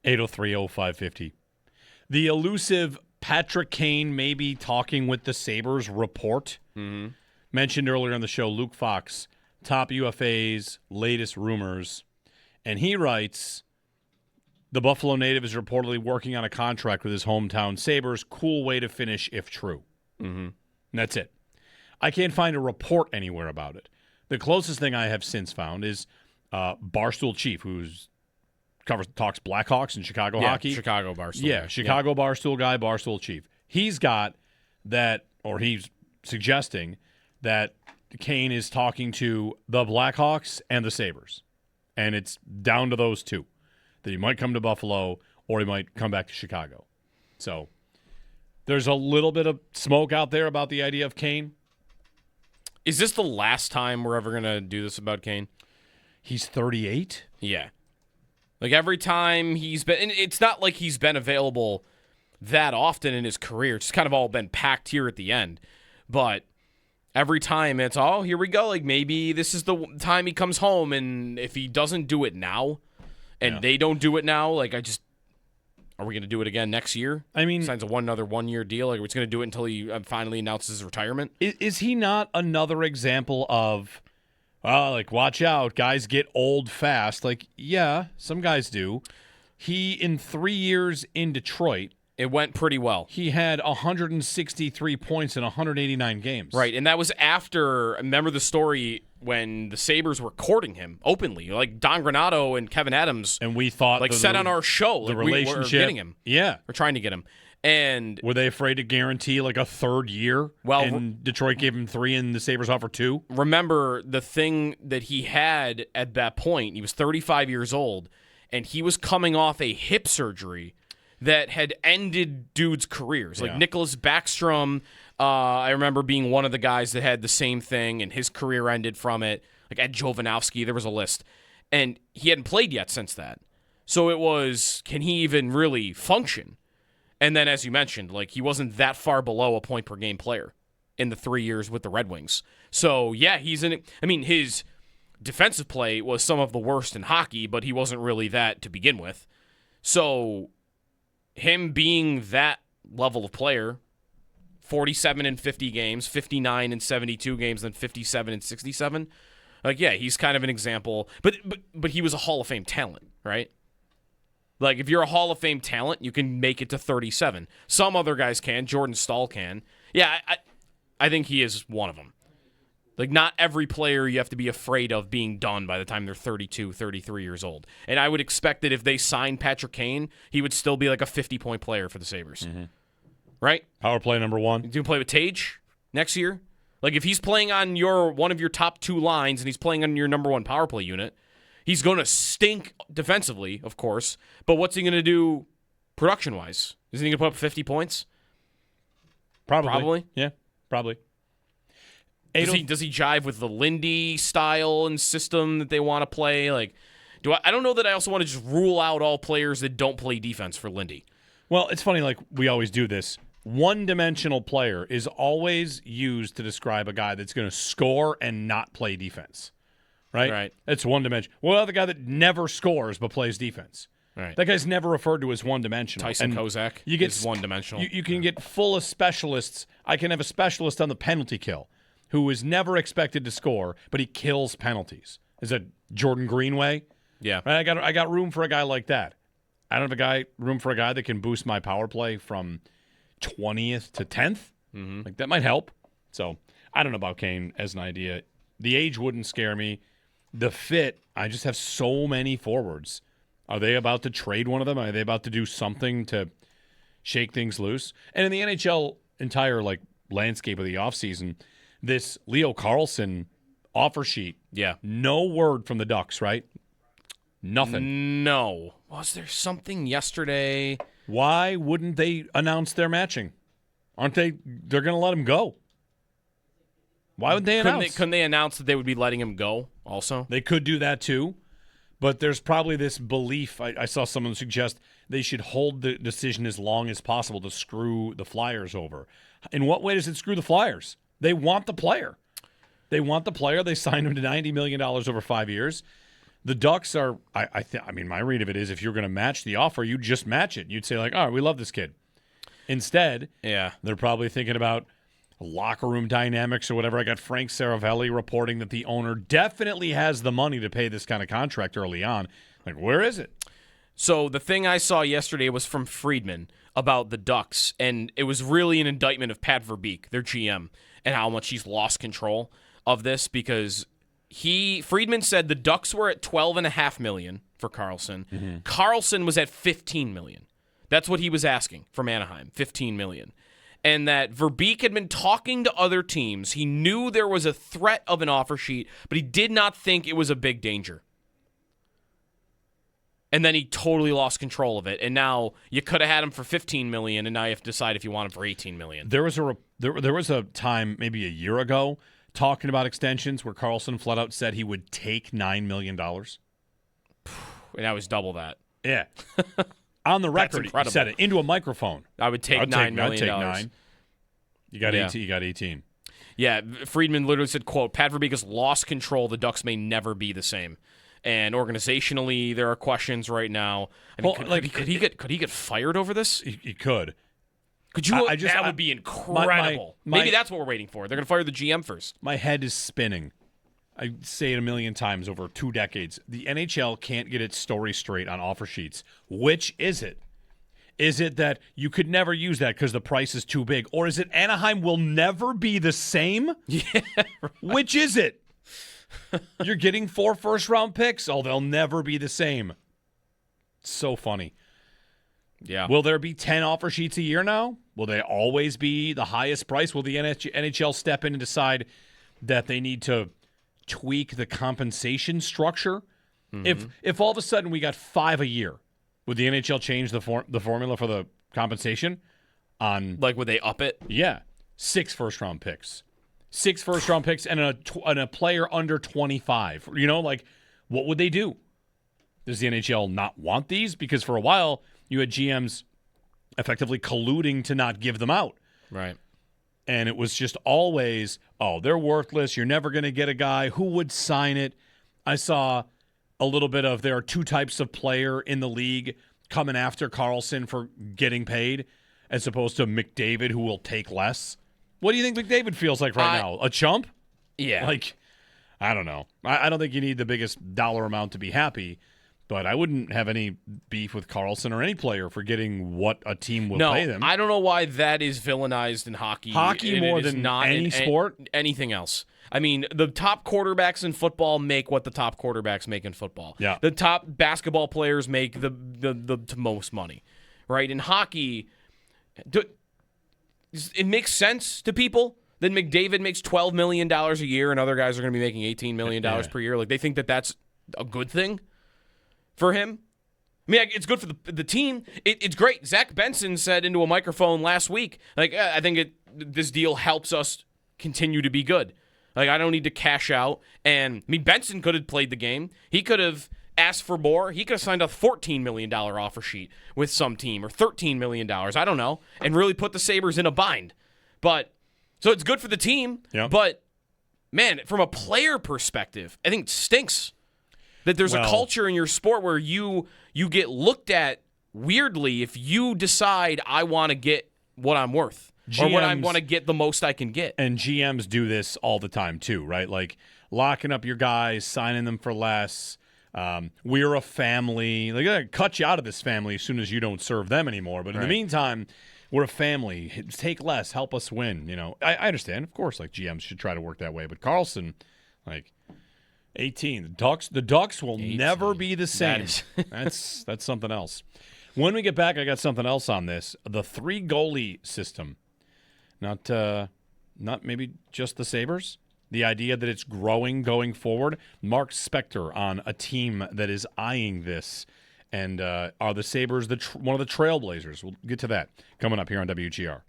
803-0550. The elusive Patrick Kane may be talking with the Sabres report. Mentioned earlier on the show, Luke Fox, top UFA's latest rumors. And he writes, the Buffalo native is reportedly working on a contract with his hometown Sabres. Cool way to finish if true. And that's it. I can't find a report anywhere about it. The closest thing I have since found is Barstool Chief, who's talks Blackhawks and Chicago hockey. Chicago Barstool. Yeah, Chicago Barstool guy, Barstool Chief. He's got that, or he's suggesting that Kane is talking to the Blackhawks and the Sabres. And it's down to those two. That he might come to Buffalo or he might come back to Chicago. So there's a little bit of smoke out there about the idea of Kane. Is this the last time we're ever going to do this about Kane? He's 38? Yeah. Like every time he's been, and it's not like he's been available that often in his career. It's kind of all been packed here at the end. But every time it's, oh, here we go. Like maybe this is the time he comes home. And if he doesn't do it now and they don't do it now, like are we going to do it again next year? I mean, signs another 1 year deal. Like we're just going to do it until he finally announces his retirement. Is he not another example of, like, watch out, guys get old fast? Like, yeah, some guys do. He, in 3 years in Detroit, it went pretty well. He had 163 points in 189 games. Right, and that was after, remember the story when the Sabres were courting him openly, like Don Granato and Kevin Adams. And we thought, like, said on our show, the like, relationship, we were getting him. Yeah. We're trying to get him. And were they afraid to guarantee like a third year? Well, and Detroit gave him 3 and the Sabres offered 2? Remember the thing that he had at that point, he was 35 years old, and he was coming off a hip surgery that had ended dudes' careers. Like Nicholas Backstrom, I remember being one of the guys that had the same thing, and his career ended from it. Like Ed Jovanovski, there was a list. And he hadn't played yet since that. So it was, can he even really function? And then, as you mentioned, like he wasn't that far below a point-per-game player in the 3 years with the Red Wings. So, yeah, his defensive play was some of the worst in hockey, but he wasn't really that to begin with. So him being that level of player, 47 in 50 games, 59 in 72 games, then 57 in 67, like, yeah, he's kind of an example. But he was a Hall of Fame talent, right? Like, if you're a Hall of Fame talent, you can make it to 37. Some other guys can. Jordan Stahl can. Yeah, I think he is one of them. Like, not every player you have to be afraid of being done by the time they're 32, 33 years old. And I would expect that if they signed Patrick Kane, he would still be like a 50-point player for the Sabres. Mm-hmm. Right? Power play number 1. Do you play with Tage next year? Like, if he's playing on one of your top 2 lines and he's playing on your number 1 power play unit, he's going to stink defensively, of course, but what's he going to do production-wise? Isn't he going to put up 50 points? Probably. Yeah, probably. Does he jive with the Lindy style and system that they want to play? Like, I don't know that I also want to just rule out all players that don't play defense for Lindy. Well, it's funny, like we always do this. One-dimensional player is always used to describe a guy that's going to score and not play defense. Right? It's one dimension. Well, the guy that never scores but plays defense. Right. That guy's never referred to as one-dimensional. Tyson Kozak is one-dimensional. You can get full of specialists. I can have a specialist on the penalty kill who is never expected to score, but he kills penalties. Is that Jordan Greenway? Yeah. Right? I got room for a guy like that. I don't have room for a guy that can boost my power play from 20th to 10th. Mm-hmm. Like, that might help. So, I don't know about Kane as an idea. The age wouldn't scare me. The fit, I just have so many forwards. Are they about to trade one of them? Are they about to do something to shake things loose? And in the NHL entire landscape of the offseason, this Leo Carlsson offer sheet, no word from the Ducks, right? Nothing. No. Was there something yesterday? Why wouldn't they announce their matching? Aren't they? They're going to let him go. Why would they announce? Couldn't they announce that they would be letting him go also? They could do that too, but there's probably this belief. I saw someone suggest they should hold the decision as long as possible to screw the Flyers over. In what way does it screw the Flyers? They want the player. They signed him to $90 million over 5 years. The Ducks are, I mean, my read of it is if you're going to match the offer, you just match it. You'd say, like, all right, we love this kid. Instead, they're probably thinking about locker room dynamics or whatever. I got Frank Saravelli reporting that the owner definitely has the money to pay this kind of contract early on. Like, where is it? So the thing I saw yesterday was from Friedman about the Ducks, and it was really an indictment of Pat Verbeek, their GM, and how much he's lost control of this because Friedman said the Ducks were at $12.5 million for Karlsson. Mm-hmm. Karlsson was at $15 million. That's what he was asking from Anaheim, $15 million. And that Verbeek had been talking to other teams. He knew there was a threat of an offer sheet, but he did not think it was a big danger. And then he totally lost control of it. And now you could have had him for $15 million, and now you have to decide if you want him for $18 million. There was a time maybe a year ago talking about extensions where Karlsson flat out said he would take $9 million. And that was double that. Yeah. On the record, he said it into a microphone. I would take $9 million. I'd take 9. You got 18. You got 18. Yeah, Friedman literally said, quote, Pat Verbeek has lost control. The Ducks may never be the same. And organizationally, there are questions right now. I mean, could he get fired over this? He could. Could you? That would be incredible. Maybe that's what we're waiting for. They're going to fire the GM first. My head is spinning. I say it a million times over 2 decades. The NHL can't get its story straight on offer sheets. Which is it? Is it that you could never use that because the price is too big? Or is it Anaheim will never be the same? Yeah. Right. Which is it? You're getting 4 first-round picks? Oh, they'll never be the same. So funny. Yeah. Will there be 10 offer sheets a year now? Will they always be the highest price? Will the NHL step in and decide that they need to tweak the compensation structure? Mm-hmm. If all of a sudden we got 5 a year, would the NHL change the formula for the compensation? Like, would they up it? Yeah. 6 first-round picks. 6 first-round picks and a player under 25. You know, like, what would they do? Does the NHL not want these? Because for a while, you had GMs effectively colluding to not give them out. Right. And it was just always, oh, they're worthless. You're never going to get a guy. Who would sign it? I saw a little bit of there are 2 types of player in the league coming after Karlsson for getting paid as opposed to McDavid, who will take less. What do you think McDavid feels like right now? A chump? Yeah. Like, I don't know. I don't think you need the biggest dollar amount to be happy, but I wouldn't have any beef with Karlsson or any player for getting what a team will pay them. I don't know why that is villainized in hockey. Hockey more than not any sport? Anything else. I mean, the top quarterbacks in football make what the top quarterbacks make in football. Yeah. The top basketball players make the most money, right? In hockey, it makes sense to people that McDavid makes $12 million a year and other guys are going to be making $18 million per year. Like, they think that that's a good thing for him. I mean, it's good for the team. It's great. Zach Benson said into a microphone last week, like, I think this deal helps us continue to be good. Like, I don't need to cash out. And, I mean, Benson could have played the game. He could have asked for more. He could have signed a $14 million offer sheet with some team or $13 million. I don't know. And really put the Sabres in a bind. But, so it's good for the team. Yeah. But, man, from a player perspective, I think it stinks that there's a culture in your sport where you get looked at weirdly if you decide I want to get what I'm worth. GMs, or when I want to get the most I can get. And GMs do this all the time too, right? Like locking up your guys, signing them for less. We're a family. They're going to cut you out of this family as soon as you don't serve them anymore. But in the meantime, we're a family. Take less. Help us win. You know, I understand. Of course, like GMs should try to work that way. But Karlsson, like 18. The Ducks will 18. Never be the same. That's something else. When we get back, I got something else on this. The 3 goalie system. Not maybe just the Sabres. The idea that it's growing going forward. Mark Spector on a team that is eyeing this. And are the Sabres one of the trailblazers? We'll get to that coming up here on WGR.